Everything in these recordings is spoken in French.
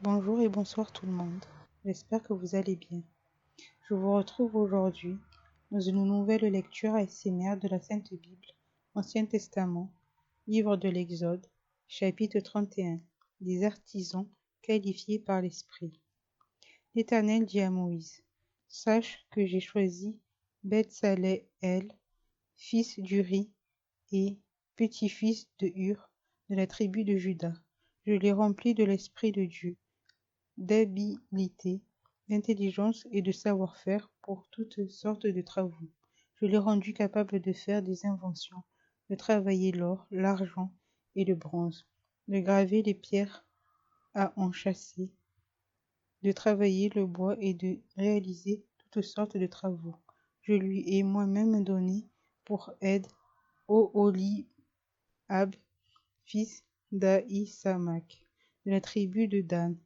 Bonjour et bonsoir tout le monde. J'espère que vous allez bien. Je vous retrouve aujourd'hui dans une nouvelle lecture ASMR de la Sainte Bible, Ancien Testament, livre de l'Exode, chapitre 31, des artisans qualifiés par l'Esprit. L'Éternel dit à Moïse, sache que j'ai choisi Betsaleel, fils d'Uri et petit-fils de Hur, de la tribu de Juda. Je l'ai rempli de l'Esprit de Dieu, d'habilité, d'intelligence et de savoir-faire pour toutes sortes de travaux. Je l'ai rendu capable de faire des inventions, de travailler l'or, l'argent et le bronze, de graver les pierres à enchâsser, de travailler le bois et de réaliser toutes sortes de travaux. Je lui ai moi-même donné pour aide Oholiab, fils d'Ahisamach, de la tribu de Dan.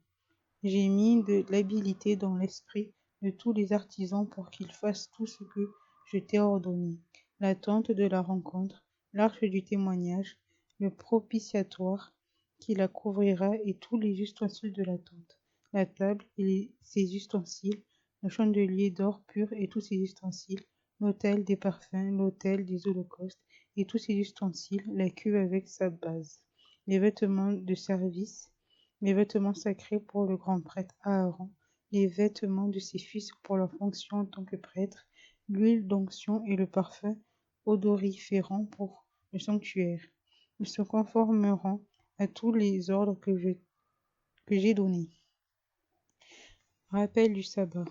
J'ai mis de l'habileté dans l'esprit de tous les artisans pour qu'ils fassent tout ce que je t'ai ordonné. La tente de la rencontre, l'arche du témoignage, le propitiatoire qui la couvrira et tous les ustensiles de la tente, la table et ses ustensiles, le chandelier d'or pur et tous ses ustensiles, l'autel des parfums, l'autel des holocaustes et tous ses ustensiles, la cuve avec sa base, les vêtements de service, les vêtements sacrés pour le grand prêtre Aaron, les vêtements de ses fils pour leur fonction en tant que prêtre, l'huile d'onction et le parfum odoriférant pour le sanctuaire. Ils se conformeront à tous les ordres que j'ai donnés. Rappel du sabbat.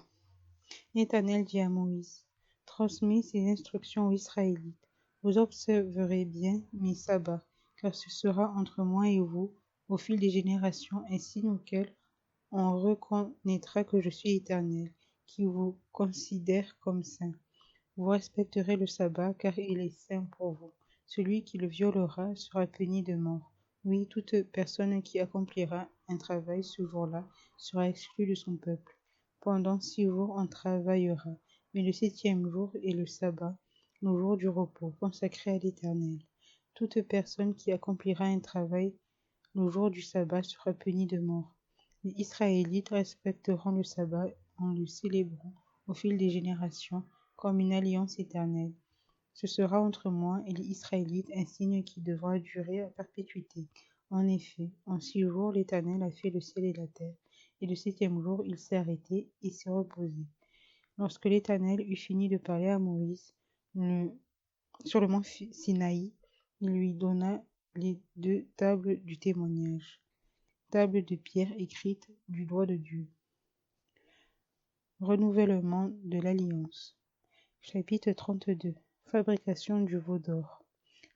L'Éternel dit à Moïse, transmets ces instructions aux Israélites. Vous observerez bien mes sabbats, car ce sera entre moi et vous, au fil des générations, un signe auquel on reconnaîtra que je suis Éternel, qui vous considère comme saint. Vous respecterez le sabbat, car il est saint pour vous. Celui qui le violera sera puni de mort. Oui, toute personne qui accomplira un travail ce jour-là sera exclue de son peuple. Pendant 6 jours, on travaillera, mais le 7e jour est le sabbat, le jour du repos, consacré à l'Éternel. Toute personne qui accomplira un travail le jour du sabbat sera punie de mort. Les Israélites respecteront le sabbat en le célébrant au fil des générations comme une alliance éternelle. Ce sera entre moi et les Israélites un signe qui devra durer à perpétuité. En effet, en 6 jours, l'Éternel a fait le ciel et la terre, et le 7e jour, il s'est arrêté et s'est reposé. Lorsque l'Éternel eut fini de parler à Moïse sur le mont Sinaï, il lui donna les 2 tables du témoignage, tables de pierre écrites du doigt de Dieu. Renouvellement de l'Alliance. Chapitre 32. Fabrication du veau d'or.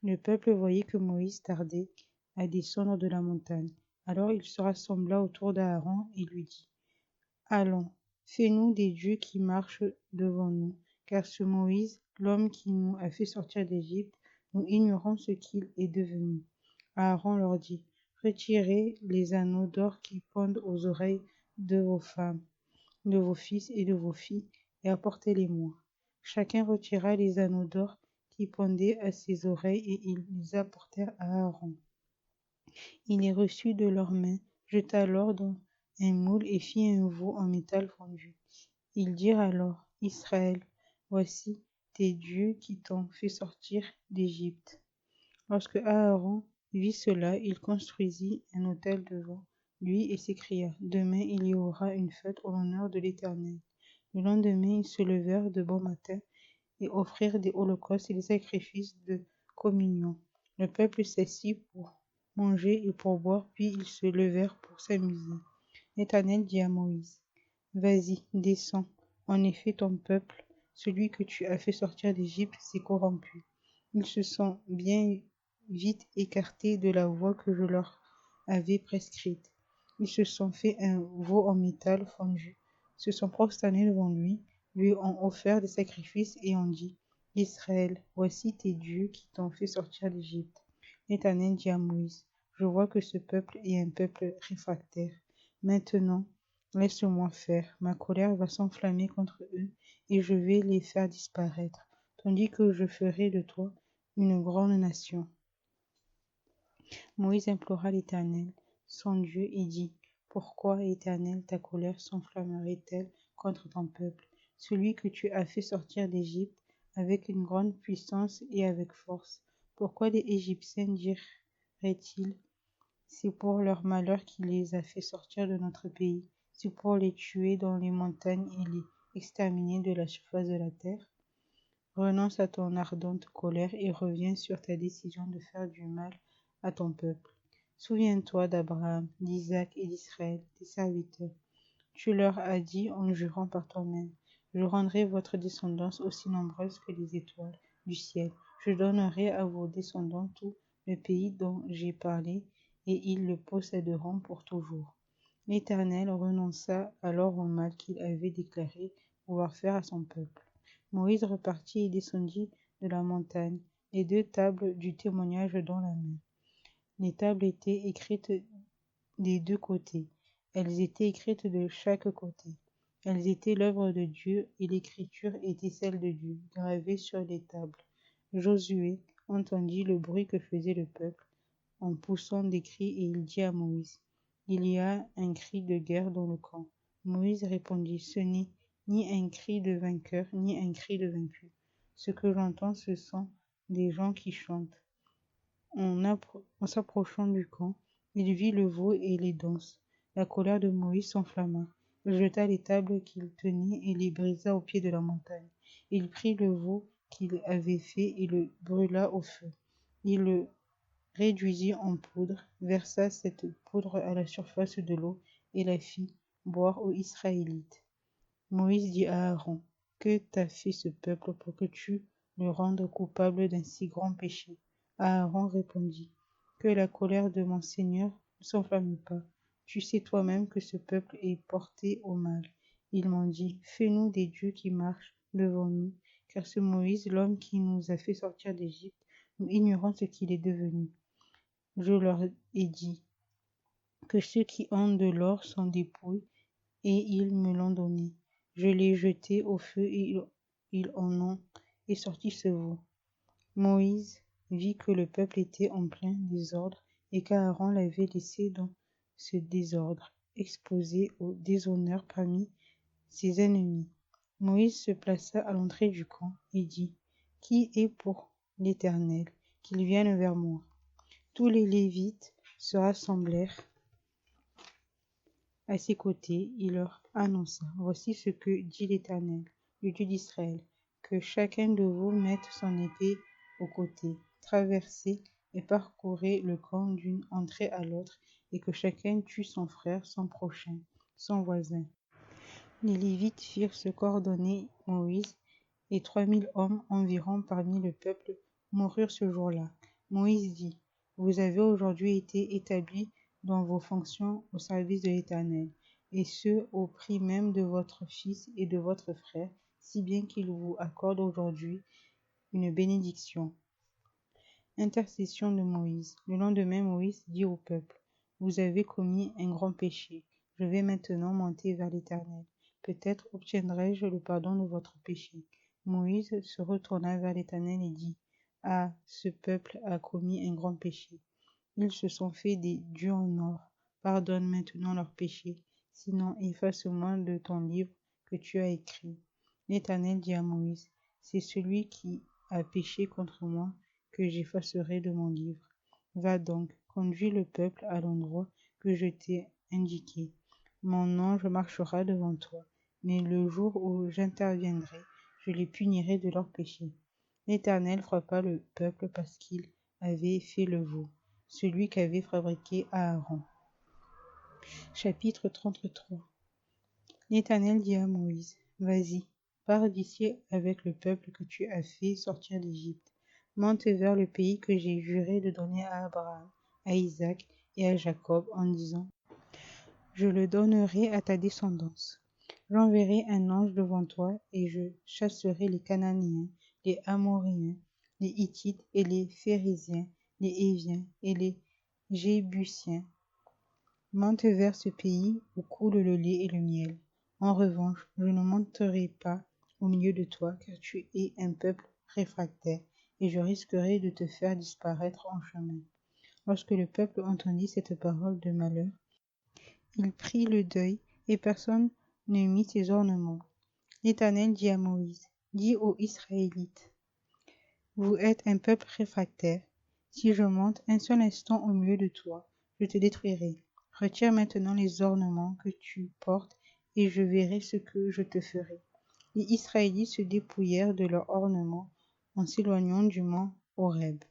Le peuple voyait que Moïse tardait à descendre de la montagne. Alors il se rassembla autour d'Aaron et lui dit, allons, fais-nous des dieux qui marchent devant nous, car ce Moïse, l'homme qui nous a fait sortir d'Égypte, nous ignorons ce qu'il est devenu. Aaron leur dit, retirez les anneaux d'or qui pendent aux oreilles de vos femmes, de vos fils et de vos filles, et apportez-les-moi. Chacun retira les anneaux d'or qui pendaient à ses oreilles, et ils les apportèrent à Aaron. Il les reçut de leurs mains, jeta l'or dans un moule et fit un veau en métal fondu. Ils dirent alors, Israël, voici tes dieux qui t'ont fait sortir d'Égypte. Lorsque Aaron vit cela, il construisit un autel devant lui et s'écria, demain il y aura une fête en l'honneur de l'Éternel. Le lendemain, ils se levèrent de bon matin et offrirent des holocaustes et des sacrifices de communion. Le peuple s'assit pour manger et pour boire, puis ils se levèrent pour s'amuser. L'Éternel dit à Moïse, vas-y, descends. En effet, ton peuple, celui que tu as fait sortir d'Égypte, s'est corrompu. Ils se sont bien vite écartés de la voie que je leur avais prescrite. Ils se sont fait un veau en métal fondu, se sont prosternés devant lui ont offert des sacrifices et ont dit, Israël, voici tes dieux qui t'ont fait sortir d'Égypte. L'Éternel dit à Moïse, je vois que ce peuple est un peuple réfractaire. Maintenant, laisse-moi faire, ma colère va s'enflammer contre eux et je vais les faire disparaître, tandis que je ferai de toi une grande nation. Moïse implora l'Éternel, son Dieu, et dit, Pourquoi, Éternel, ta colère s'enflammerait-elle contre ton peuple, celui que tu as fait sortir d'Égypte avec une grande puissance et avec force? Pourquoi les Égyptiens diraient-ils: c'est pour leur malheur qu'il les a fait sortir de notre pays, c'est pour les tuer dans les montagnes et les exterminer de la surface de la terre? Renonce à ton ardente colère et reviens sur ta décision de faire du mal à ton peuple. Souviens-toi d'Abraham, d'Isaac et d'Israël, tes serviteurs. Tu leur as dit en jurant par toi-même: je rendrai votre descendance aussi nombreuse que les étoiles du ciel. Je donnerai à vos descendants tout le pays dont j'ai parlé, et ils le posséderont pour toujours. L'Éternel renonça alors au mal qu'il avait déclaré vouloir faire à son peuple. Moïse repartit et descendit de la montagne, les 2 tables du témoignage dans la main. Les tables étaient écrites des 2 côtés. Elles étaient écrites de chaque côté. Elles étaient l'œuvre de Dieu et l'écriture était celle de Dieu, gravée sur les tables. Josué entendit le bruit que faisait le peuple en poussant des cris et il dit à Moïse: il y a un cri de guerre dans le camp. Moïse répondit: ce n'est ni un cri de vainqueur, ni un cri de vaincu. Ce que j'entends, ce sont des gens qui chantent. En s'approchant du camp, il vit le veau et les danses. La colère de Moïse s'enflamma. Il jeta les tables qu'il tenait et les brisa au pied de la montagne. Il prit le veau qu'il avait fait et le brûla au feu. Il le réduisit en poudre, versa cette poudre à la surface de l'eau et la fit boire aux Israélites. Moïse dit à Aaron: que t'a fait ce peuple pour que tu le rendes coupable d'un si grand péché? Aaron répondit: que la colère de mon Seigneur ne s'enflamme pas. Tu sais toi-même que ce peuple est porté au mal. Ils m'ont dit: fais-nous des dieux qui marchent devant nous, car ce Moïse, l'homme qui nous a fait sortir d'Égypte, nous ignorons ce qu'il est devenu. Je leur ai dit que ceux qui ont de l'or sont dépouilles, et ils me l'ont donné. Je l'ai jeté au feu et ils en ont et sorti ce veau. Moïse vit que le peuple était en plein désordre et qu'Aaron l'avait laissé dans ce désordre, exposé au déshonneur parmi ses ennemis. Moïse se plaça à l'entrée du camp et dit: qui est pour l'Éternel, qu'il vienne vers moi. Tous les Lévites se rassemblèrent à ses côtés. Il leur annonça: voici ce que dit l'Éternel, le Dieu d'Israël, que chacun de vous mette son épée au côté, traversez et parcourez le camp d'une entrée à l'autre, et que chacun tue son frère, son prochain, son voisin. Les Lévites firent ce qu'ordonnait Moïse, et 3000 hommes environ parmi le peuple moururent ce jour-là. Moïse dit: vous avez aujourd'hui été établis dans vos fonctions au service de l'Éternel, et ce au prix même de votre fils et de votre frère, si bien qu'il vous accorde aujourd'hui une bénédiction. Intercession de Moïse. Le lendemain, Moïse dit au peuple: vous avez commis un grand péché. Je vais maintenant monter vers l'Éternel. Peut-être obtiendrai-je le pardon de votre péché. Moïse se retourna vers l'Éternel et dit: ah, ce peuple a commis un grand péché. Ils se sont fait des dieux en or. Pardonne maintenant leurs péchés, sinon efface-moi de ton livre que tu as écrit. L'Éternel dit à Moïse: c'est celui qui a péché contre moi que j'effacerai de mon livre. Va donc, conduis le peuple à l'endroit que je t'ai indiqué. Mon ange marchera devant toi, mais le jour où j'interviendrai, je les punirai de leurs péchés. L'Éternel frappa le peuple parce qu'il avait fait le veau, celui qu'avait fabriqué Aaron. Chapitre 33. L'Éternel dit à Moïse: vas-y, pars d'ici avec le peuple que tu as fait sortir d'Égypte. Monte vers le pays que j'ai juré de donner à Abraham, à Isaac et à Jacob, en disant: je le donnerai à ta descendance. J'enverrai un ange devant toi et je chasserai les Cananéens, les Amoréens, les Hittites et les Phérésiens, les Héviens et les Jébusiens. Monte vers ce pays où coule le lait et le miel. En revanche, je ne monterai pas au milieu de toi, car tu es un peuple réfractaire, et je risquerai de te faire disparaître en chemin. Lorsque le peuple entendit cette parole de malheur, il prit le deuil, et personne ne mit ses ornements. L'Éternel dit à Moïse, dis aux Israélites, vous êtes un peuple réfractaire. Si je monte un seul instant au milieu de toi, je te détruirai. Retire maintenant les ornements que tu portes, et je verrai ce que je te ferai. Les Israélites se dépouillèrent de leurs ornements en s'éloignant du mont Horeb.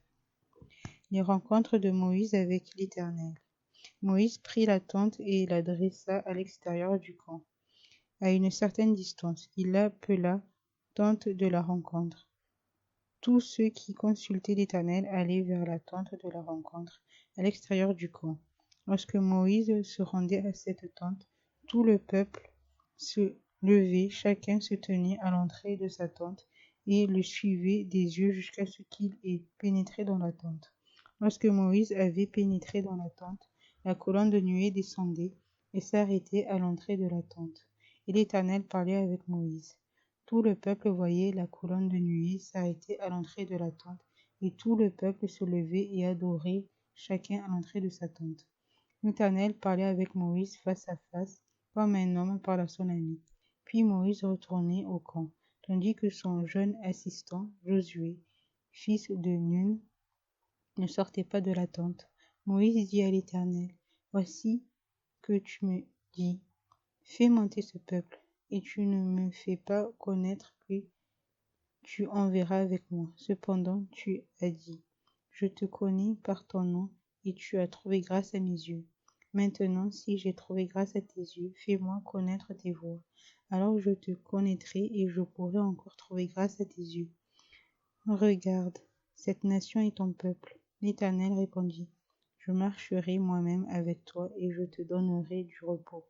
Les rencontres de Moïse avec l'Éternel. Moïse prit la tente et la dressa à l'extérieur du camp. À une certaine distance, il l'appela tente de la rencontre. Tous ceux qui consultaient l'Éternel allaient vers la tente de la rencontre, à l'extérieur du camp. Lorsque Moïse se rendait à cette tente, tout le peuple se levait, chacun se tenait à l'entrée de sa tente et le suivait des yeux jusqu'à ce qu'il ait pénétré dans la tente. Lorsque Moïse avait pénétré dans la tente, la colonne de nuée descendait et s'arrêtait à l'entrée de la tente. Et l'Éternel parlait avec Moïse. Tout le peuple voyait la colonne de nuée s'arrêter à l'entrée de la tente, et tout le peuple se levait et adorait chacun à l'entrée de sa tente. L'Éternel parlait avec Moïse face à face, comme un homme parle à son ami. Puis Moïse retournait au camp, tandis que son jeune assistant, Josué, fils de Nun, ne sortait pas de la tente. Moïse dit à l'Éternel, voici que tu me dis, fais monter ce peuple, et tu ne me fais pas connaître que tu enverras avec moi. Cependant, tu as dit, je te connais par ton nom, et tu as trouvé grâce à mes yeux. Maintenant, si j'ai trouvé grâce à tes yeux, fais-moi connaître tes voies. Alors je te connaîtrai et je pourrai encore trouver grâce à tes yeux. Regarde, cette nation est ton peuple. L'Éternel répondit, je marcherai moi-même avec toi et je te donnerai du repos.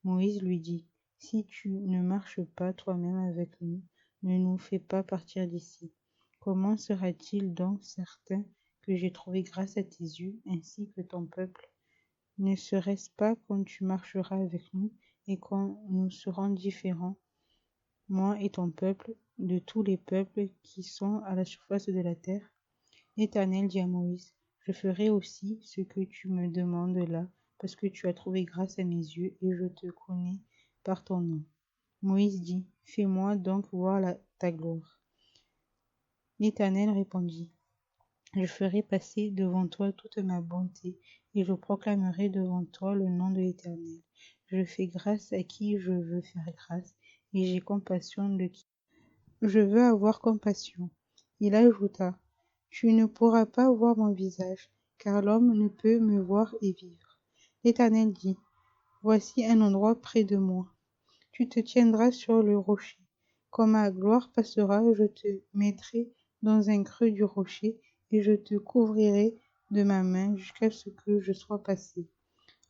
Moïse lui dit, si tu ne marches pas toi-même avec nous, ne nous fais pas partir d'ici. Comment sera-t-il donc certain que j'ai trouvé grâce à tes yeux, ainsi que ton peuple? Ne serait-ce pas quand tu marcheras avec nous et quand nous serons différents, moi et ton peuple, de tous les peuples qui sont à la surface de la terre? L'Éternel dit à Moïse, je ferai aussi ce que tu me demandes là, parce que tu as trouvé grâce à mes yeux et je te connais par ton nom. Moïse dit, fais-moi donc voir ta gloire. L'Éternel répondit, je ferai passer devant toi toute ma bonté et je proclamerai devant toi le nom de l'Éternel. Je fais grâce à qui je veux faire grâce et j'ai compassion de qui je veux avoir compassion. Il ajouta, tu ne pourras pas voir mon visage, car l'homme ne peut me voir et vivre. L'Éternel dit, voici un endroit près de moi. Tu te tiendras sur le rocher. Quand ma gloire passera, je te mettrai dans un creux du rocher et je te couvrirai de ma main jusqu'à ce que je sois passé.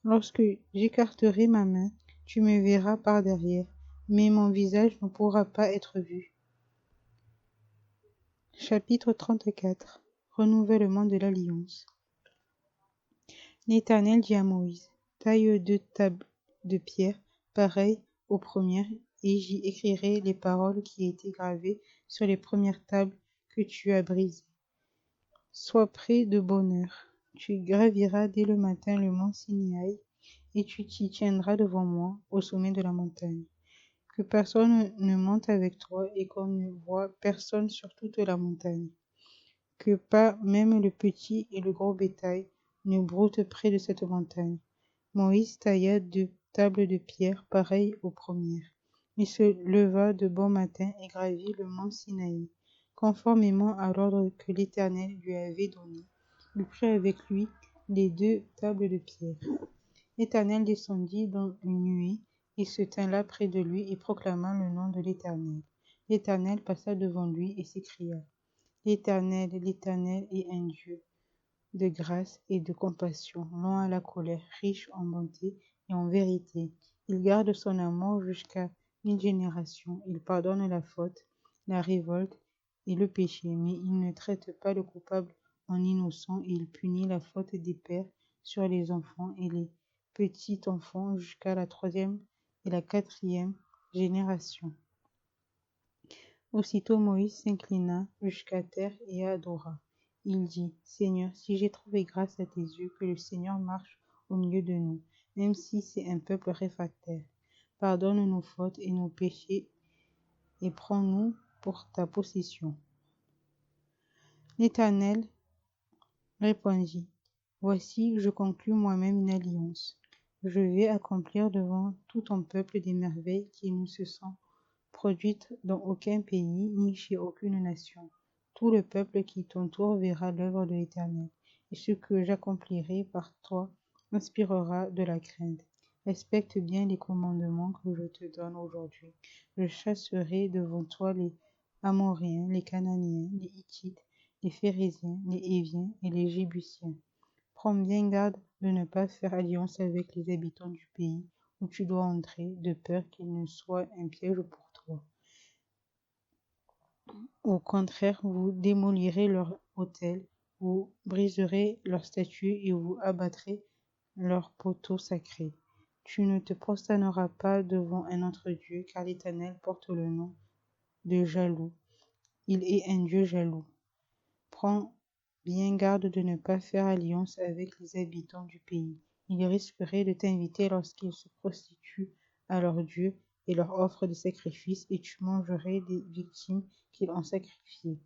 Lorsque j'écarterai ma main, tu me verras par derrière, mais mon visage ne pourra pas être vu. Chapitre 34. Renouvellement de l'Alliance. L'Éternel dit à Moïse, taille 2 tables de pierre, pareilles aux premières, et j'y écrirai les paroles qui étaient gravées sur les premières tables que tu as brisées. Sois prêt de bonne heure. Tu graviras dès le matin le mont Sinaï, et tu t'y tiendras devant moi au sommet de la montagne. Que personne ne monte avec toi et qu'on ne voie personne sur toute la montagne. Que pas même le petit et le gros bétail ne broutent près de cette montagne. Moïse tailla 2 tables de pierre pareilles aux premières. Il se leva de bon matin et gravit le mont Sinaï, conformément à l'ordre que l'Éternel lui avait donné. Il prit avec lui les 2 tables de pierre. L'Éternel descendit dans une nuée et se tint là près de lui et proclama le nom de l'Éternel. L'Éternel passa devant lui et s'écria, l'Éternel est un Dieu de grâce et de compassion, lent à la colère, riche en bonté et en vérité. Il garde son amour jusqu'à 1000 générations. Il pardonne la faute, la révolte et le péché, mais il ne traite pas le coupable en innocent et il punit la faute des pères sur les enfants et les petits-enfants jusqu'à la 3e et la 4e génération. Aussitôt Moïse s'inclina jusqu'à terre et adora. Il dit, Seigneur, si j'ai trouvé grâce à tes yeux, que le Seigneur marche au milieu de nous. même si c'est un peuple réfractaire. Pardonne nos fautes et nos péchés et prends-nous pour ta possession. L'Éternel répondit, voici, je conclus moi-même une alliance. Je vais accomplir devant tout ton peuple des merveilles qui ne se sont produites dans aucun pays ni chez aucune nation. Tout le peuple qui t'entoure verra l'œuvre de l'Éternel, et ce que j'accomplirai par toi inspirera de la crainte. Respecte bien les commandements que je te donne aujourd'hui. Je chasserai devant toi les Amoréens, les Cananéens, les Hittites, les Phérésiens, les Héviens et les Jébusiens. Prends bien garde de ne pas faire alliance avec les habitants du pays où tu dois entrer, de peur qu'il ne soit un piège pour toi. Au contraire, vous démolirez leurs autels, vous briserez leurs statues et vous abattrez leurs poteaux sacrés. Tu ne te prosterneras pas devant un autre Dieu, car l'Éternel porte le nom de jaloux. Il est un Dieu jaloux. Prends bien garde de ne pas faire alliance avec les habitants du pays. Ils risqueraient de t'inviter lorsqu'ils se prostituent à leurs dieux et leur offrent des sacrifices, et tu mangerais des victimes qu'ils ont sacrifiées.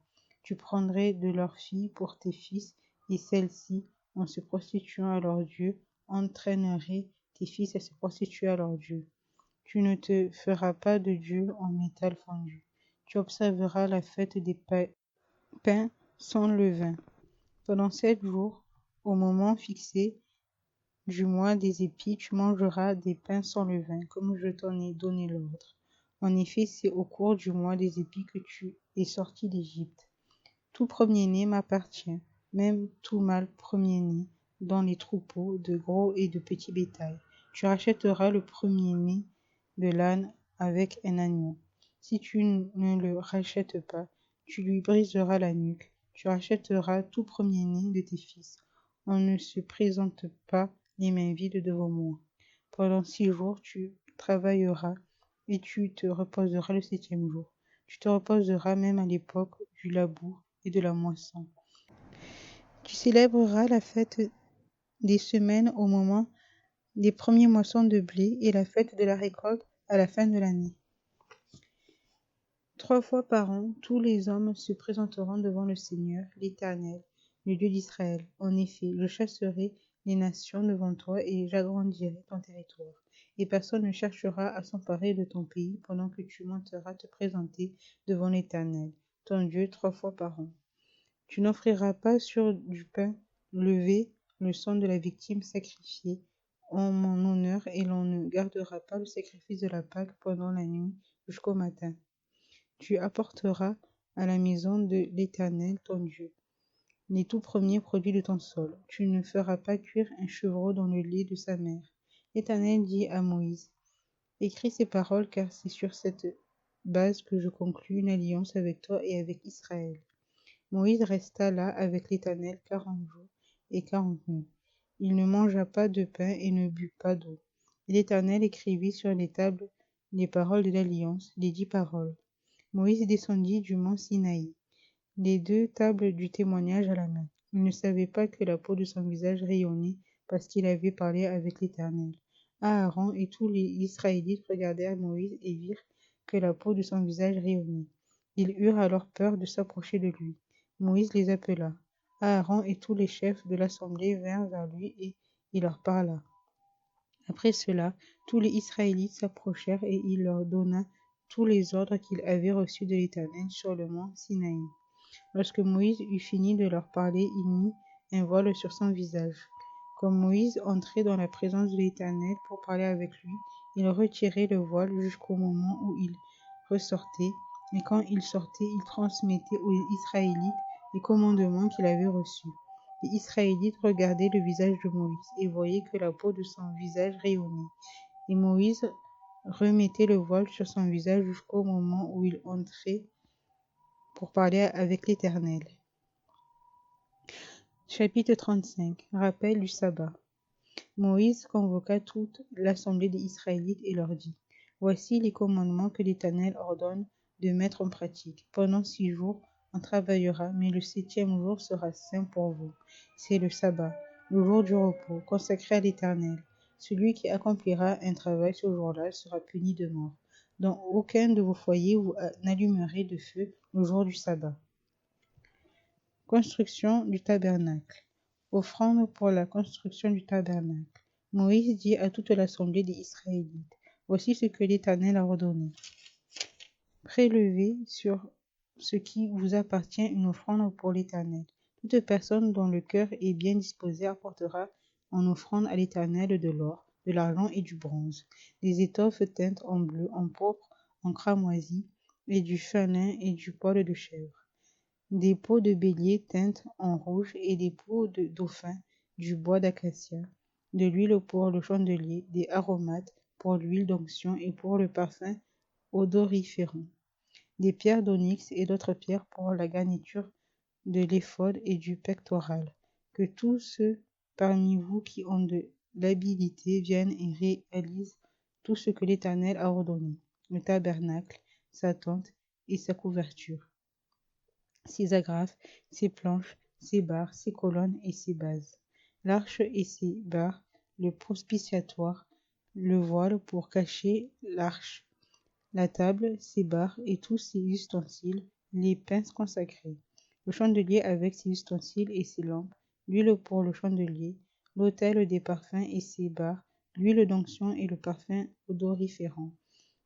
Tu prendrais de leurs filles pour tes fils, et celles-ci, en se prostituant à leurs dieux, entraîneraient tes fils à se prostituer à leurs dieux. Tu ne te feras pas de dieu en métal fondu. Tu observeras la fête des pains sans levain. Pendant 7 jours, au moment fixé du mois des épis, tu mangeras des pains sans levain, comme je t'en ai donné l'ordre. En effet, c'est au cours du mois des épis que tu es sorti d'Égypte. Tout premier-né m'appartient, même tout mâle premier-né, dans les troupeaux, de gros et de petits bétail. Tu rachèteras le premier-né de l'âne avec un agneau. Si tu ne le rachètes pas, tu lui briseras la nuque. Tu rachèteras tout premier-né de tes fils. On ne se présente pas les mains vides devant moi. Pendant 6 jours, tu travailleras et tu te reposeras le 7e jour. Tu te reposeras même à l'époque du labour et de la moisson. Tu célébreras la fête des semaines au moment des premiers moissons de blé et la fête de la récolte à la fin de l'année. 3 fois par an, tous les hommes se présenteront devant le Seigneur, l'Éternel, le Dieu d'Israël. En effet, je chasserai les nations devant toi et j'agrandirai ton territoire. Et personne ne cherchera à s'emparer de ton pays pendant que tu monteras te présenter devant l'Éternel, ton Dieu, 3 fois par an. Tu n'offriras pas sur du pain levé le sang de la victime sacrifiée en mon honneur et l'on ne gardera pas le sacrifice de la Pâque pendant la nuit jusqu'au matin. Tu apporteras à la maison de l'Éternel ton Dieu les tout premiers produits de ton sol. Tu ne feras pas cuire un chevreau dans le lait de sa mère. L'Éternel dit à Moïse, écris ces paroles car c'est sur cette base que je conclus une alliance avec toi et avec Israël. Moïse resta là avec l'Éternel 40 jours et 40 nuits. Il ne mangea pas de pain et ne but pas d'eau. Et l'Éternel écrivit sur les tables les paroles de l'alliance, les 10 paroles. Moïse descendit du mont Sinaï, les 2 tables du témoignage à la main. Il ne savait pas que la peau de son visage rayonnait parce qu'il avait parlé avec l'Éternel. Aaron et tous les Israélites regardèrent Moïse et virent que la peau de son visage rayonnait. Ils eurent alors peur de s'approcher de lui. Moïse les appela. Aaron et tous les chefs de l'assemblée vinrent vers lui et il leur parla. Après cela, tous les Israélites s'approchèrent et il leur donna tous les ordres qu'il avait reçus de l'Éternel sur le mont Sinaï. Lorsque Moïse eut fini de leur parler, il mit un voile sur son visage. Comme Moïse entrait dans la présence de l'Éternel pour parler avec lui, il retirait le voile jusqu'au moment où il ressortait, et quand il sortait, il transmettait aux Israélites les commandements qu'il avait reçus. Les Israélites regardaient le visage de Moïse et voyaient que la peau de son visage rayonnait. Et Moïse remettait le voile sur son visage jusqu'au moment où il entrait pour parler avec l'Éternel. Chapitre 35. Rappel du sabbat. Moïse convoqua toute l'assemblée des Israélites et leur dit, voici les commandements que l'Éternel ordonne de mettre en pratique. Pendant 6 jours, on travaillera, mais le 7e jour sera saint pour vous. C'est le sabbat, le jour du repos, consacré à l'Éternel. Celui qui accomplira un travail ce jour-là sera puni de mort. Dans aucun de vos foyers vous n'allumerez de feu le jour du sabbat. Construction du tabernacle. Offrande pour la construction du tabernacle. Moïse dit à toute l'assemblée des Israélites, voici ce que l'Éternel a ordonné. Prélevez sur ce qui vous appartient une offrande pour l'Éternel. Toute personne dont le cœur est bien disposé apportera en offrande à l'Éternel de l'or, de l'argent et du bronze, des étoffes teintes en bleu, en pourpre, en cramoisi, et du fin lin et du poil de chèvre, des peaux de bélier teintes en rouge et des peaux de dauphin, du bois d'acacia, de l'huile pour le chandelier, des aromates pour l'huile d'onction et pour le parfum odoriférant, des pierres d'onyx et d'autres pierres pour la garniture de l'éphod et du pectoral. Que tous ceux parmi vous qui ont de l'habilité viennent et réalisent tout ce que l'Éternel a ordonné, le tabernacle, sa tente et sa couverture, ses agrafes, ses planches, ses barres, ses colonnes et ses bases, l'arche et ses barres, le propitiatoire, le voile pour cacher l'arche, la table, ses barres et tous ses ustensiles, les pinces consacrées, le chandelier avec ses ustensiles et ses lampes, l'huile pour le chandelier, l'autel des parfums et ses barres, l'huile d'onction et le parfum odoriférant,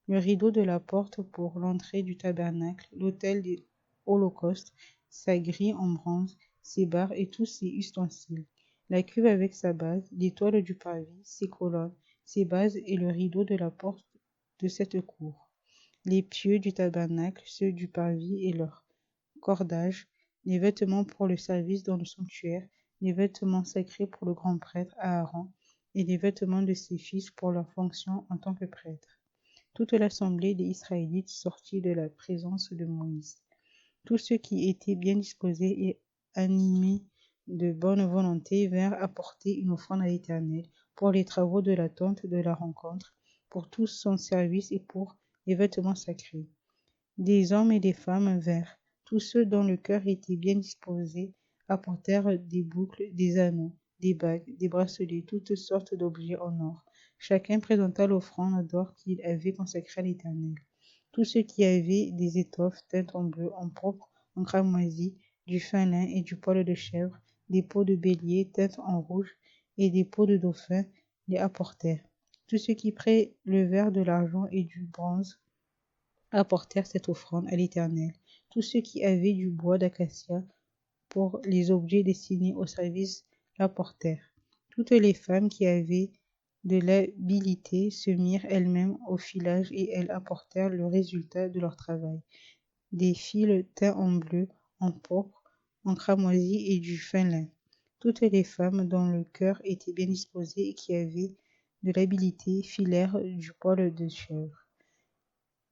le rideau de la porte pour l'entrée du tabernacle, l'autel des holocaustes, sa grille en bronze, ses barres et tous ses ustensiles, la cuve avec sa base, l'étoile du parvis, ses colonnes, ses bases et le rideau de la porte de cette cour, les pieux du tabernacle, ceux du parvis et leurs cordages, les vêtements pour le service dans le sanctuaire, les vêtements sacrés pour le grand prêtre Aaron et les vêtements de ses fils pour leur fonction en tant que prêtres. Toute l'assemblée des Israélites sortit de la présence de Moïse. Tous ceux qui étaient bien disposés et animés de bonne volonté vinrent apporter une offrande à l'Éternel pour les travaux de la tente de la rencontre, pour tout son service et pour les vêtements sacrés. Des hommes et des femmes vinrent. Tous ceux dont le cœur était bien disposé apportèrent des boucles, des anneaux, des bagues, des bracelets, toutes sortes d'objets en or. Chacun présenta l'offrande d'or qu'il avait consacrée à l'Éternel. Tous ceux qui avaient des étoffes teintes en bleu, en pourpre, en cramoisi, du fin lin et du poil de chèvre, des peaux de bélier teintes en rouge et des peaux de dauphin les apportèrent. Tous ceux qui prélevèrent de l'argent et du bronze apportèrent cette offrande à l'Éternel. Tous ceux qui avaient du bois d'acacia pour les objets destinés au service l'apportèrent. Toutes les femmes qui avaient de l'habilité se mirent elles-mêmes au filage et elles apportèrent le résultat de leur travail, des fils teints en bleu, en pourpre, en cramoisi et du fin lin. Toutes les femmes dont le cœur était bien disposé et qui avaient de l'habilité filèrent du poil de chèvre.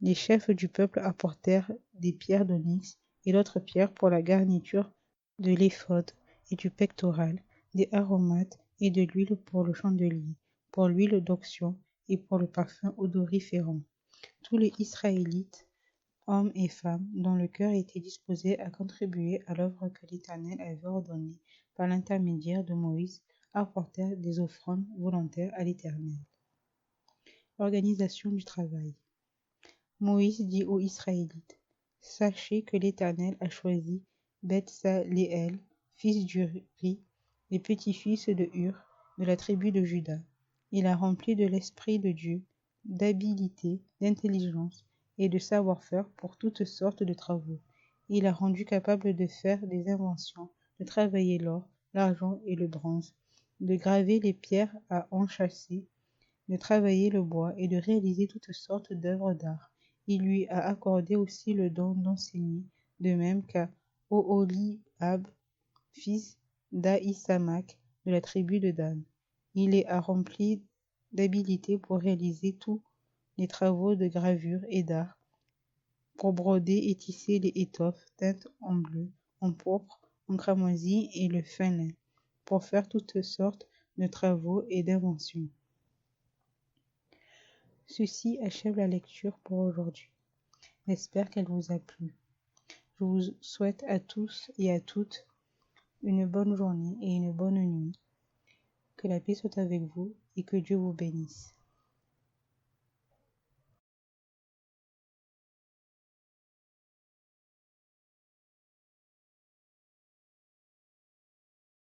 Les chefs du peuple apportèrent des pierres d'onyx et d'autres pierres pour la garniture de l'éphod et du pectoral, des aromates et de l'huile pour le chandelier, pour l'huile d'onction et pour le parfum odoriférant. Tous les Israélites, hommes et femmes, dont le cœur était disposé à contribuer à l'œuvre que l'Éternel avait ordonnée par l'intermédiaire de Moïse, apportèrent des offrandes volontaires à l'Éternel. Organisation du travail. Moïse dit aux Israélites, sachez que l'Éternel a choisi Bethsaléel, fils d'Uri, et petit-fils de Hur, de la tribu de Juda. Il a rempli de l'Esprit de Dieu, d'habileté, d'intelligence et de savoir-faire pour toutes sortes de travaux. Il a rendu capable de faire des inventions, de travailler l'or, l'argent et le bronze, de graver les pierres à enchâsser, de travailler le bois et de réaliser toutes sortes d'œuvres d'art. Il lui a accordé aussi le don d'enseigner, de même qu'à Oholiab, fils d'Ahisamach, de la tribu de Dan. Il les a remplis d'habileté pour réaliser tous les travaux de gravure et d'art, pour broder et tisser les étoffes teintes en bleu, en pourpre, en cramoisi et le fin lin, pour faire toutes sortes de travaux et d'inventions. Ceci achève la lecture pour aujourd'hui. J'espère qu'elle vous a plu. Je vous souhaite à tous et à toutes une bonne journée et une bonne nuit. Que la paix soit avec vous et que Dieu vous bénisse.